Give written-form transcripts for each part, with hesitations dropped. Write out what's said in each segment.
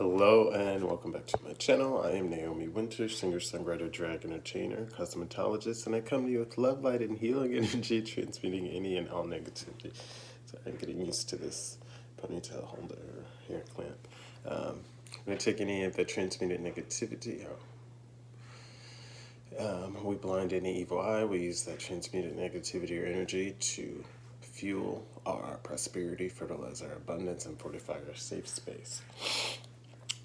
Hello and welcome back to my channel. I am Naomi Wynters, singer, songwriter, drag entertainer, cosmetologist, and I come to you with love, light, and healing energy, transmuting any and all negativity. So I'm getting used to this ponytail holder hair clamp. I'm going to take any of the transmuted negativity out. We blind any evil eye. We use that transmuted negativity or energy to fuel our prosperity, fertilize our abundance, and fortify our safe space.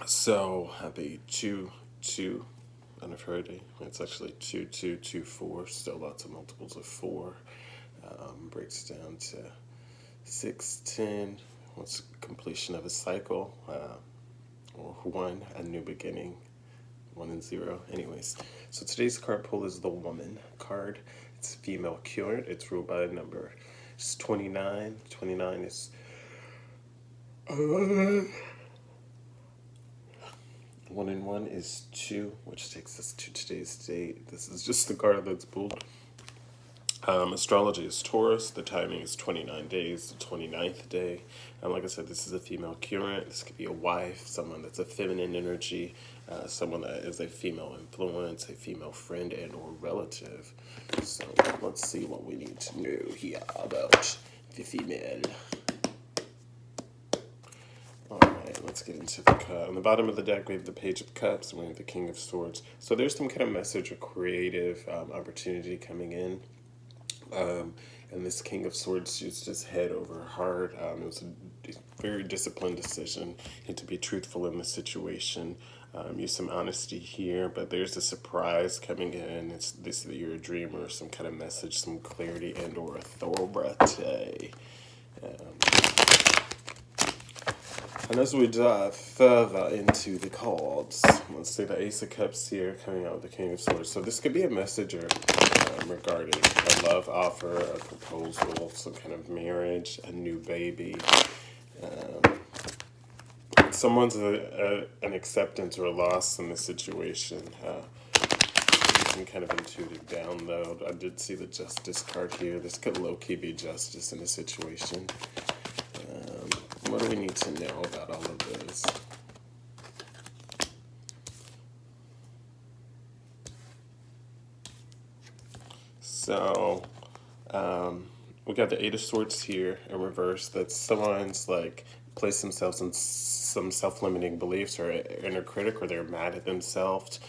So happy 2-2 on a Friday. It's actually 2-2-2-4. Still lots of multiples of 4. Breaks down to 6-10. What's completion of a cycle? Or 1, a new beginning. 1 and 0. Anyways, so today's card pull is the Woman card. It's female current. It's ruled by a number. It's 29. 29 is 1 and 1 is 2, which takes us to today's date. This is just the card that's pulled. Astrology is Taurus. The timing is 29 days, the 29th day. Like I said, this is a female current. This could be a wife, someone that's a feminine energy, someone that is a female influence, a female friend and or relative. So let's see what we need to know here about the female. Alright, let's get into the cut. On the bottom of the deck, we have the Page of Cups, and we have the King of Swords. So there's some kind of message or creative opportunity coming in. And this King of Swords used his head over heart. It was a very disciplined decision, and to be truthful in the situation. Use some honesty here, but there's a surprise coming in. It's this that you're a dreamer, some kind of message, some clarity and or authority. And as we dive further into the cards, let's see the Ace of Cups here coming out with the King of Swords. So this could be a message regarding a love offer, a proposal, some kind of marriage, a new baby. Someone's an acceptance or a loss in this situation. Some kind of intuitive download. I did see the Justice card here. This could low-key be justice in a situation. What do we need to know about all of this? So, we got the Eight of Swords here in reverse. That someone's like placed themselves in some self-limiting beliefs or inner critic, or they're mad at themselves.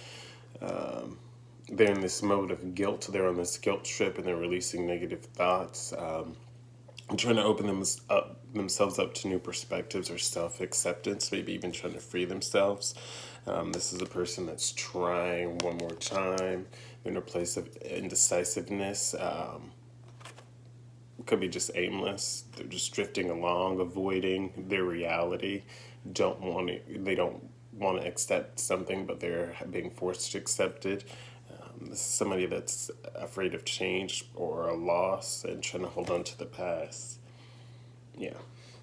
They're in this mode of guilt. They're on this guilt trip and they're releasing negative thoughts. Trying to open themselves up to new perspectives or self-acceptance, maybe even trying to free themselves. This is a person that's trying one more time. They're in a place of indecisiveness. Could be just aimless. They're just drifting along, avoiding their reality. They don't want to accept something, but they're being forced to accept it. This is somebody that's afraid of change or a loss and trying to hold on to the past. Yeah.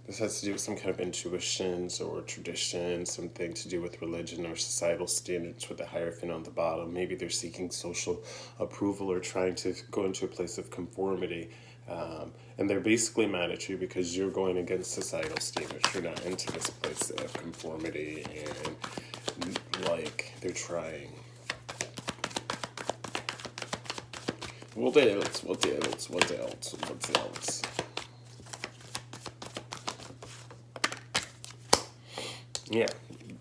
This has to do with some kind of intuitions or tradition, something to do with religion or societal standards with the Hierophant on the bottom. Maybe they're seeking social approval or trying to go into a place of conformity. And they're basically mad at you because you're going against societal standards. You're not into this place of conformity and like they're trying. What else? Yeah,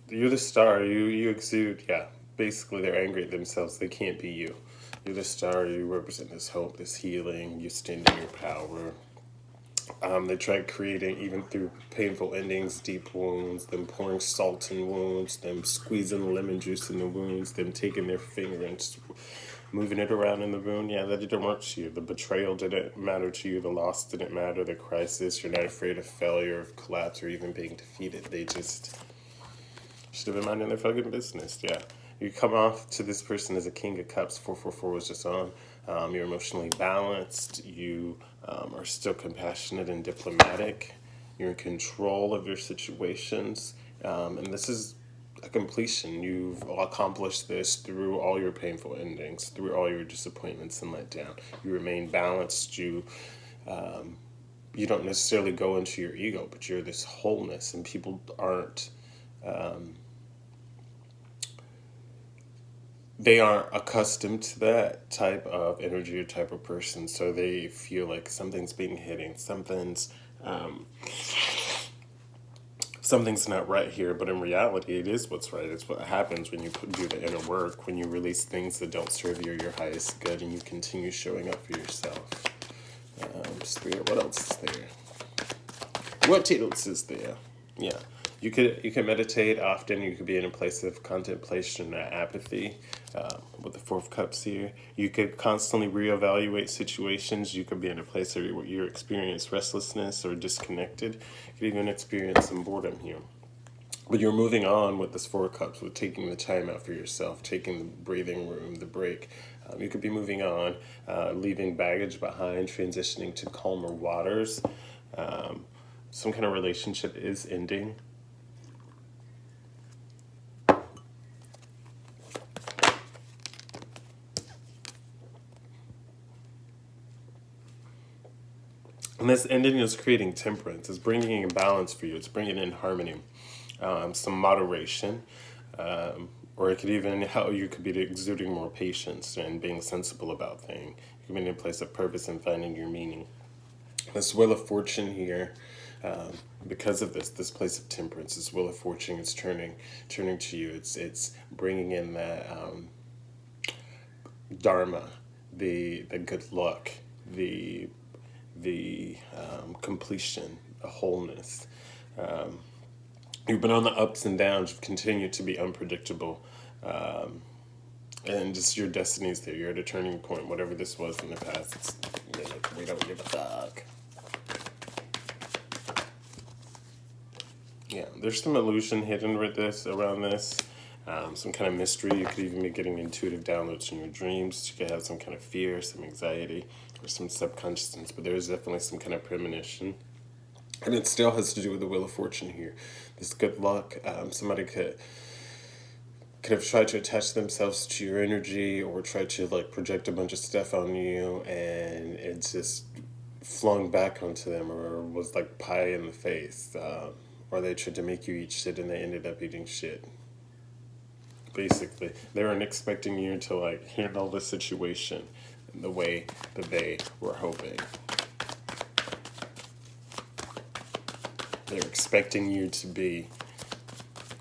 you're the star. You exude, yeah. Basically, they're angry at themselves. They can't be you. You're the star. You represent this hope, this healing. You stand in your power. They tried creating, even through painful endings, deep wounds, them pouring salt in wounds, them squeezing lemon juice in the wounds, them taking their finger and moving it around in the wound. Yeah, that didn't work to you. The betrayal didn't matter to you. The loss didn't matter. The crisis. You're not afraid of failure, of collapse, or even being defeated. They just should have been minding their fucking business. Yeah. You come off to this person as a King of Cups. 444 was just on. You're emotionally balanced. You are still compassionate and diplomatic. You're in control of your situations. And this is a completion. You've accomplished this through all your painful endings, through all your disappointments and letdown. You remain balanced. You don't necessarily go into your ego, but you're this wholeness, and people aren't they aren't accustomed to that type of energy or type of person, so they feel like something's being hidden, um, something's not right here. But in reality, it is what's right. It's what happens when you do the inner work, when you release things that don't serve you or your highest good, and you continue showing up for yourself. Spirit, what else is there? What else is there? Yeah. You can meditate often. You could be in a place of contemplation or apathy. With the Four of Cups here, you could constantly reevaluate situations. You could be in a place where you experience restlessness or disconnected. You could even experience some boredom here. But you're moving on with this Four of Cups, with taking the time out for yourself, taking the breathing room, the break. You could be moving on, leaving baggage behind, transitioning to calmer waters. Um, some kind of relationship is ending. And this ending is creating temperance. It's bringing in balance for you. It's bringing in harmony, some moderation, or it could even how you could be exuding more patience and being sensible about things. You could be in a place of purpose and finding your meaning. This Wheel of Fortune here, um, because of this place of temperance, this Wheel of Fortune is turning to you. It's bringing in that dharma, the good luck, the completion, the wholeness. Um, you've been on the ups and downs. You've continued to be unpredictable. Um, and just your destiny's there. You're at a turning point. Whatever this was in the past, we don't give a fuck. Yeah, there's some illusion hidden with this, around this. Some kind of mystery. You could even be getting intuitive downloads in your dreams. You could have some kind of fear, some anxiety, or some subconsciousness. But there is definitely some kind of premonition. And it still has to do with the Wheel of Fortune here. This good luck. Somebody could have tried to attach themselves to your energy, or try to like project a bunch of stuff on you, and it just flung back onto them, or was like pie in the face. Or they tried to make you eat shit and they ended up eating shit. Basically, they weren't expecting you to like handle the situation the way that they were hoping. They're expecting you to be.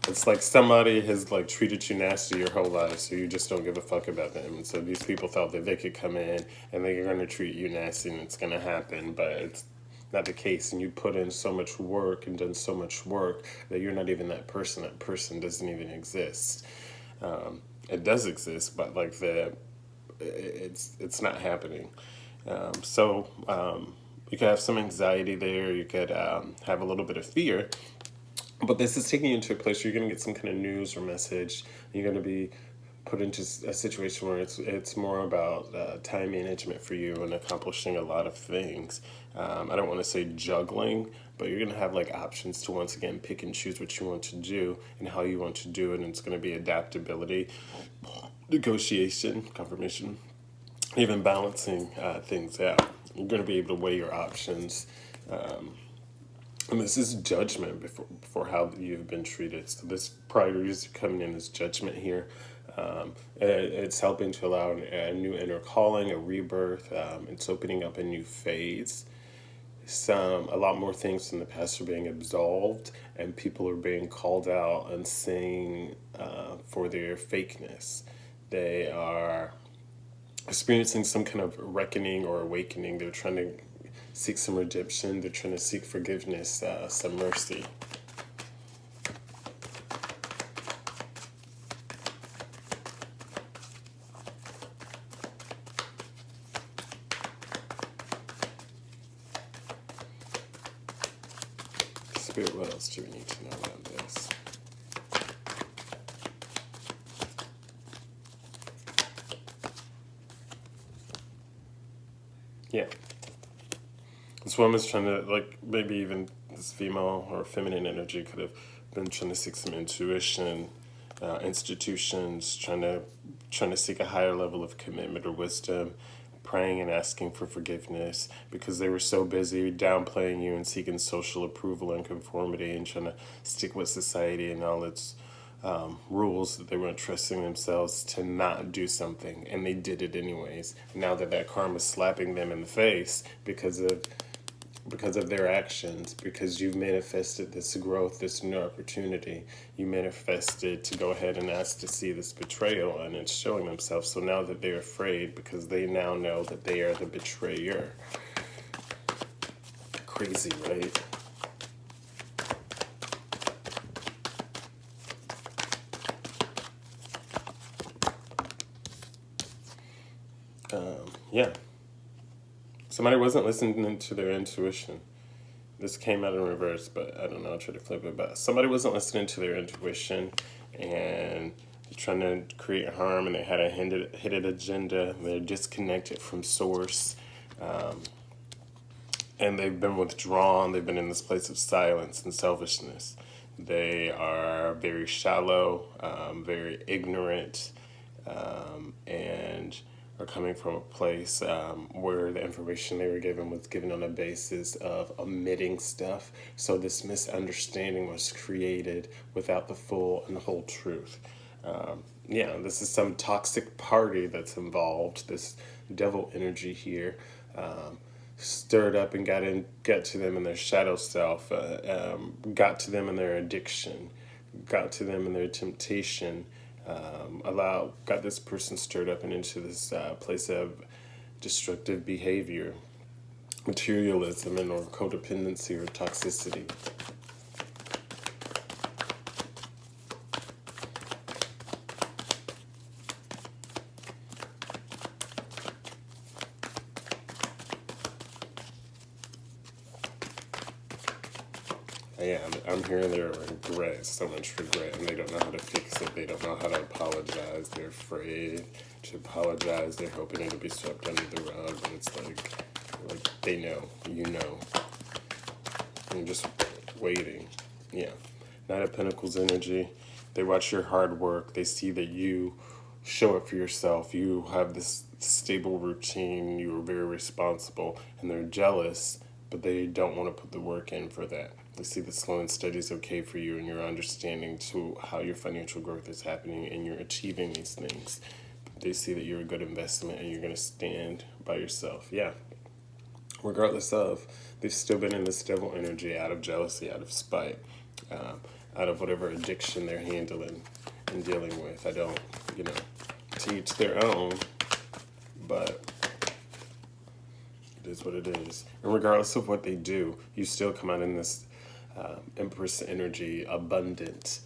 It's like somebody has like treated you nasty your whole life, so you just don't give a fuck about them. And so these people thought that they could come in and they're going to treat you nasty and it's going to happen, but it's not the case. And you put in so much work and done so much work that you're not even that person. That person doesn't even exist. It does exist, but like it's not happening. You could have some anxiety there. You could have a little bit of fear. But this is taking you into a place where you're going to get some kind of news or message. You're going to be put into a situation where it's more about time management for you and accomplishing a lot of things. I don't want to say juggling, but you're going to have like options to once again pick and choose what you want to do and how you want to do it. And it's going to be adaptability, negotiation, confirmation, even balancing things out. You're going to be able to weigh your options. And this is judgment before how you've been treated. So this priorities are coming in as judgment here. It's helping to allow a new inner calling, a rebirth. It's opening up a new phase. A lot more things from the past are being absolved, and people are being called out and seen for their fakeness. They are experiencing some kind of reckoning or awakening. They're trying to seek some redemption. They're trying to seek forgiveness, some mercy. Spirit, what else do we need to know around this? Yeah. This woman's trying to, like, maybe even this female or feminine energy could have been trying to seek some intuition, institutions, trying to seek a higher level of commitment or wisdom, praying and asking for forgiveness because they were so busy downplaying you and seeking social approval and conformity and trying to stick with society and all its rules that they weren't trusting themselves to not do something, and they did it anyways. Now that that karma is slapping them in the face because of their actions, because you've manifested this growth, this new opportunity. You manifested to go ahead and ask to see this betrayal, and it's showing themselves. So now that they're afraid, because they now know that they are the betrayer. Crazy, right? Yeah. Somebody wasn't listening to their intuition. This came out in reverse, but I don't know. I'll try to flip it back. Somebody wasn't listening to their intuition and trying to create harm, and they had a hidden agenda. They're disconnected from source, and they've been withdrawn. They've been in this place of silence and selfishness. They are very shallow, very ignorant, and are coming from a place where the information they were given was given on a basis of omitting stuff. So this misunderstanding was created without the full and whole truth. Yeah, this is some toxic party that's involved. This devil energy here stirred up and got to them in their shadow self, got to them in their addiction, got to them in their temptation, got this person stirred up and into this place of destructive behavior, materialism, and or codependency or toxicity. Yeah, I'm hearing their regret, so much regret, and they don't know how to fix it. They don't know how to apologize. They're afraid to apologize. They're hoping it'll be swept under the rug, but it's like they know, you know. You're just waiting. Yeah. Knight of Pentacles energy. They watch your hard work. They see that you show up for yourself. You have this stable routine. You are very responsible, and they're jealous, but they don't want to put the work in for that. They see that slow and steady is okay for you, and you're understanding to how your financial growth is happening, and you're achieving these things. They see that you're a good investment, and you're going to stand by yourself. Yeah. Regardless of, they've still been in this devil energy out of jealousy, out of spite, out of whatever addiction they're handling and dealing with. I don't, to each their own, but it is what it is. And regardless of what they do, you still come out in this Empress energy, abundant,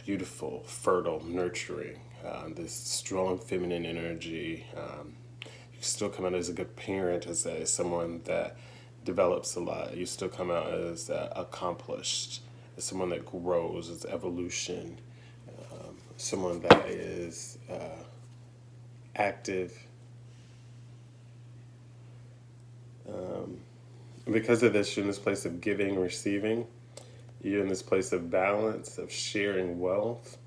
beautiful, fertile, nurturing, this strong feminine energy. You still come out as a good parent, as someone that develops a lot. You still come out as accomplished, as someone that grows, as evolution, someone that is active. Because of this, you're in this place of giving and receiving. You're in this place of balance, of sharing wealth,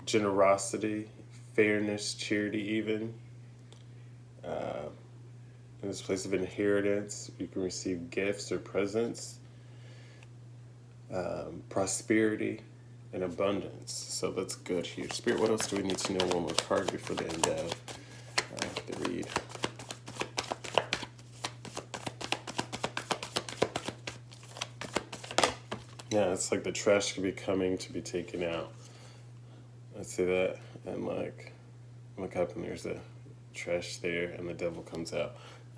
generosity, fairness, charity even. In this place of inheritance, you can receive gifts or presents, prosperity, and abundance. So that's good here. Spirit, what else do we need to know? One more card before the end of the read. Yeah, it's like the trash could be coming to be taken out. I see that, and look up, and there's a trash there, and the devil comes out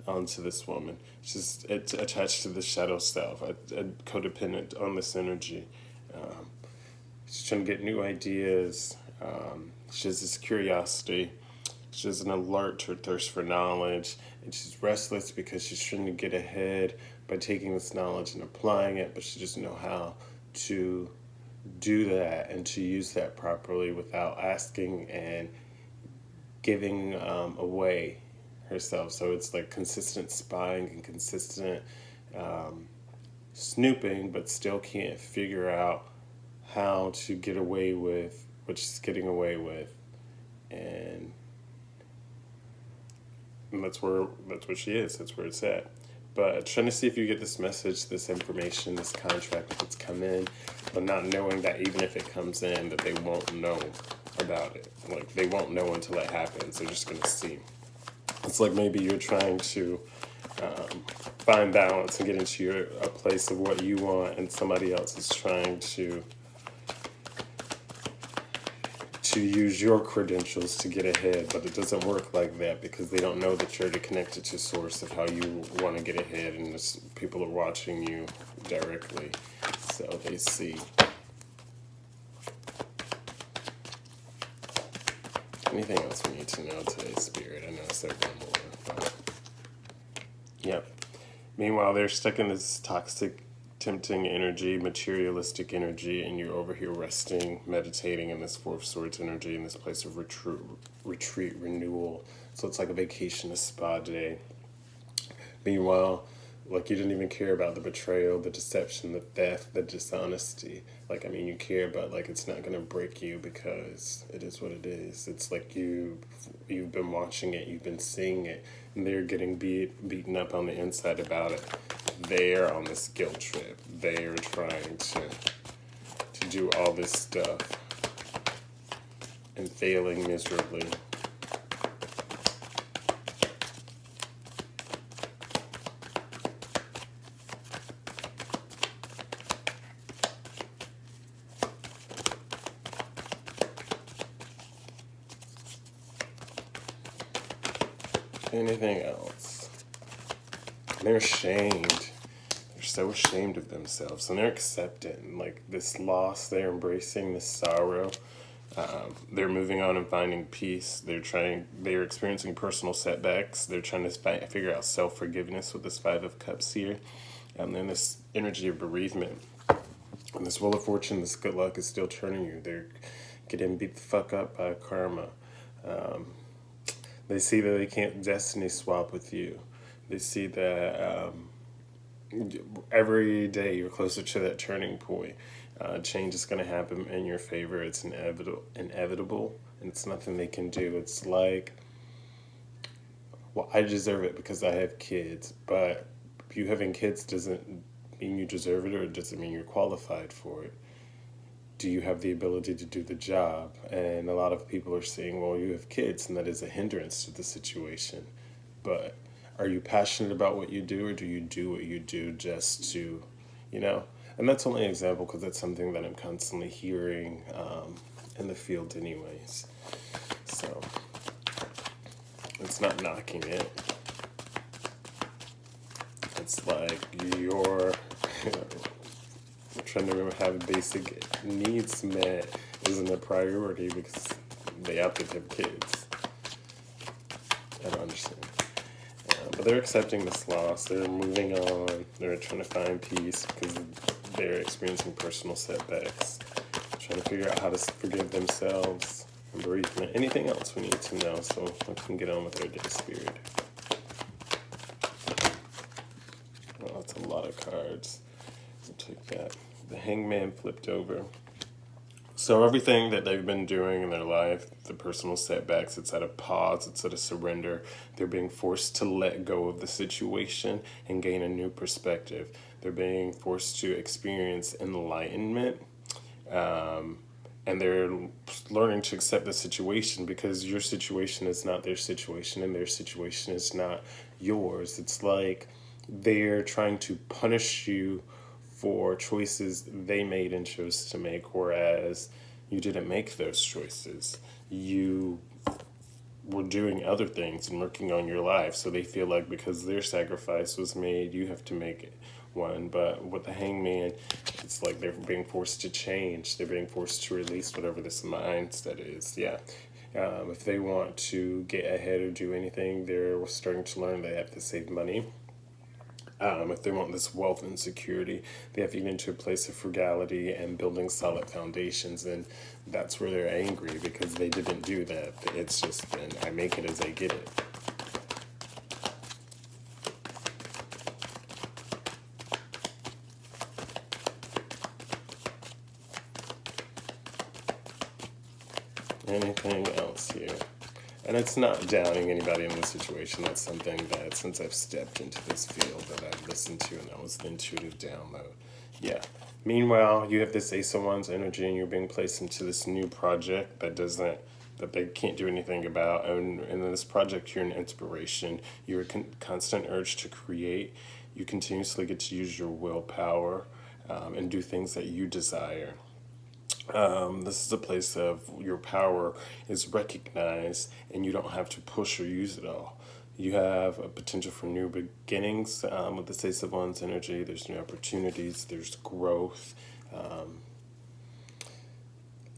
onto this woman. It's attached to the shadow self, codependent on this energy. She's trying to get new ideas. She has this curiosity. She has an alert to her thirst for knowledge, and she's restless because she's trying to get ahead by taking this knowledge and applying it, but she doesn't know how to do that and to use that properly without asking and giving away herself. So it's like consistent spying and consistent snooping, but still can't figure out how to get away with what she's getting away with. And that's what she is. That's where it's at. But trying to see if you get this message, this information, this contract, if it's come in, but not knowing that even if it comes in, that they won't know about it. Like, they won't know until it happens. They're just going to see. It's like maybe you're trying to find balance and get into a place of what you want, and somebody else is trying to use your credentials to get ahead, but it doesn't work like that because they don't know that you're connected to source of how you want to get ahead, and people are watching you directly, so they see. Anything else we need to know today, Spirit? I know I said one more, but yep. Meanwhile, they're stuck in this toxic, tempting energy, materialistic energy, and you're over here resting, meditating in this Four of Swords energy, in this place of retreat, renewal. So it's like a vacation, a spa day. Meanwhile, like, you didn't even care about the betrayal, the deception, the theft, the dishonesty. Like, I mean, you care, but like, it's not gonna break you because it is what it is. It's like you've been watching it, you've been seeing it, and they're getting beaten up on the inside about it. They're on this guilt trip. They're trying to do all this stuff and failing miserably. Anything else? They're ashamed. They're so ashamed of themselves, and they're accepting like this loss. They're embracing this sorrow. They're moving on and finding peace. They're experiencing personal setbacks. They're trying to figure out self-forgiveness with this Five of Cups here. And then this energy of bereavement. And this Wheel of Fortune, this good luck is still turning you. They're getting beat the fuck up by karma. They see that they can't destiny swap with you. They see that every day you're closer to that turning point. Change is going to happen in your favor. It's inevitable, and it's nothing they can do. It's like, well, I deserve it because I have kids, but you having kids doesn't mean you deserve it, or it doesn't mean you're qualified for it. Do you have the ability to do the job? And a lot of people are saying, well, you have kids, and that is a hindrance to the situation. But are you passionate about what you do, or do you do what you do just to, And that's only an example because that's something that I'm constantly hearing in the field anyways. So it's not knocking it. It's like you're trying to have basic needs met isn't a priority because they have to have kids. I don't understand. But they're accepting this loss. They're moving on. They're trying to find peace because they're experiencing personal setbacks. Trying to figure out how to forgive themselves and bereavement. Anything else we need to know so we can get on with our day, Spirit. Well, that's a lot of cards. We'll take that. The Hangman flipped over. So everything that they've been doing in their life, the personal setbacks, it's at a pause, it's at a surrender. They're being forced to let go of the situation and gain a new perspective. They're being forced to experience enlightenment. And they're learning to accept the situation because your situation is not their situation and their situation is not yours. It's like they're trying to punish you for choices they made and chose to make, whereas you didn't make those choices. You were doing other things and working on your life, so they feel like because their sacrifice was made, you have to make it one. But with the Hangman, it's like they're being forced to change. They're being forced to release whatever this mindset is. If they want to get ahead or do anything, they're starting to learn they have to save money. If they want this wealth and security, they have to get into a place of frugality and building solid foundations, and that's where they're angry because they didn't do that. It's just been, I make it as I get it. Anything else here? And it's not downing anybody in this situation. That's something that since I've stepped into this field that I've listened to, and that was the intuitive download. Yeah. Meanwhile, you have this Ace of Wands energy and you're being placed into this new project that they can't do anything about. And in this project, you're an inspiration. You're a constant urge to create. You continuously get to use your willpower and do things that you desire. This is a place of your power is recognized and you don't have to push or use it all. You have a potential for new beginnings with the Ace of Wands energy. There's new opportunities, there's growth.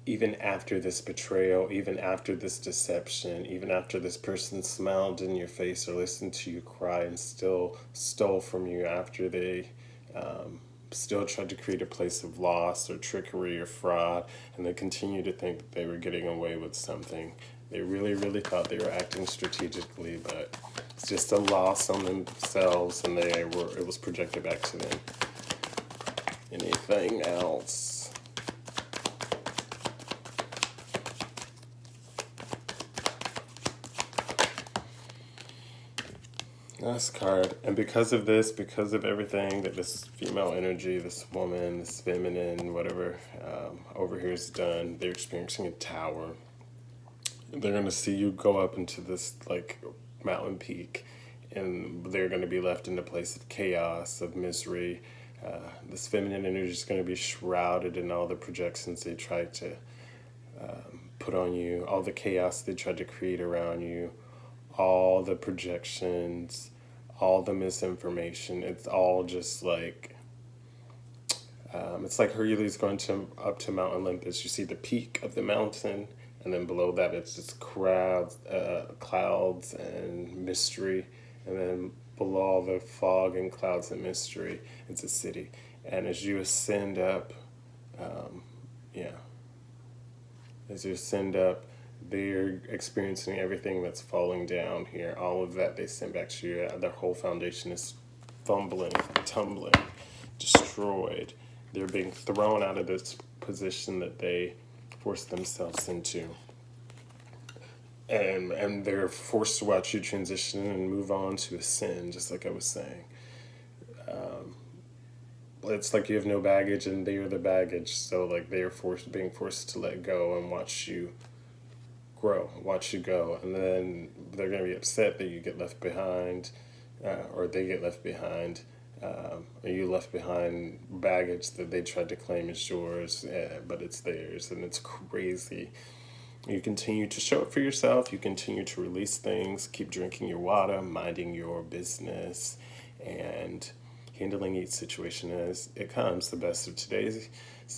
Even after this betrayal, even after this deception, even after this person smiled in your face or listened to you cry and still stole from you after they still tried to create a place of loss or trickery or fraud, and they continue to think that they were getting away with something. They really, really thought they were acting strategically, but it's just a loss on themselves, and it was projected back to them. Anything else? Last card. And because of this, because of everything that this female energy, this woman, this feminine, whatever, over here is done, they're experiencing a tower. They're going to see you go up into this, like, mountain peak, and they're going to be left in a place of chaos, of misery. This feminine energy is going to be shrouded in all the projections they tried to put on you, all the chaos they tried to create around you, all the projections, all the misinformation. It's all just like, it's like Hercules going up to Mount Olympus. You see the peak of the mountain, and then below that it's just clouds and mystery, and then below all the fog and clouds and mystery, it's a city. And as you ascend up, as you ascend up, they're experiencing everything that's falling down here. All of that they send back to you. Their whole foundation is tumbling, destroyed. They're being thrown out of this position that they forced themselves into. And they're forced to watch you transition and move on to ascend, just like I was saying. It's like you have no baggage and they are the baggage. So like they are being forced to let go and watch you grow, watch you go, and then they're going to be upset that you get left behind, or they get left behind, or you left behind baggage that they tried to claim as yours, but it's theirs, and it's crazy. You continue to show up for yourself, you continue to release things, keep drinking your water, minding your business, and handling each situation as it comes. The best of today is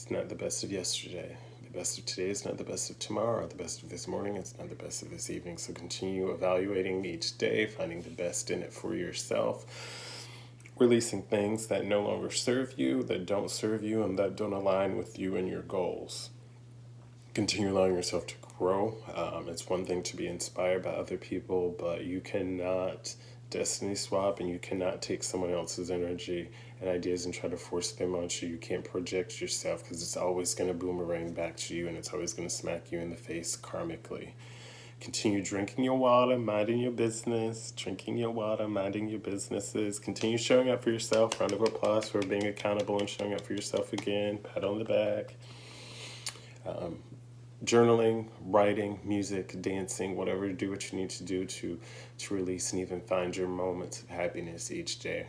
not the best of yesterday. The best of today is not the best of tomorrow. The best of this morning is not the best of this evening. So continue evaluating each day, finding the best in it for yourself, releasing things that no longer serve you, that don't serve you, and that don't align with you and your goals. Continue allowing yourself to grow. It's one thing to be inspired by other people, but you cannot destiny swap, and you cannot take someone else's energy and ideas and try to force them onto you. You can't project yourself, because it's always going to boomerang back to you, and it's always going to smack you in the face karmically. Continue drinking your water, minding your business, drinking your water, minding your businesses. Continue showing up for yourself. Round of applause for being accountable and showing up for yourself again. Pat on the back. Journaling, writing, music, dancing, whatever, do what you need to do to release and even find your moments of happiness each day.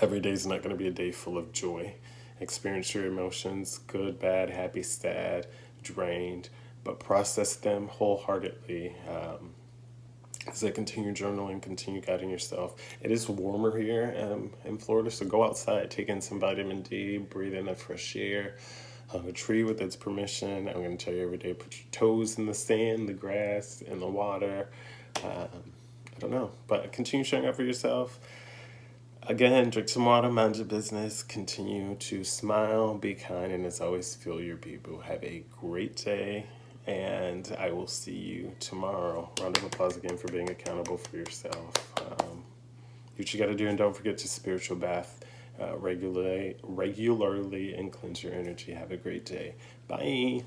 Every day is not going to be a day full of joy. Experience your emotions, good, bad, happy, sad, drained, but process them wholeheartedly. As I continue journaling, continue guiding yourself. It is warmer here in Florida, so go outside, take in some vitamin D, breathe in the fresh air. Hug a tree with its permission. I'm going to tell you every day, put your toes in the sand, the grass, in the water. I don't know, but continue showing up for yourself. Again, drink some water, mind your business, continue to smile, be kind, and as always, feel your people. Have a great day, and I will see you tomorrow. Round of applause again for being accountable for yourself. Do what you got to do, and don't forget to spiritual bath regularly and cleanse your energy. Have a great day. Bye.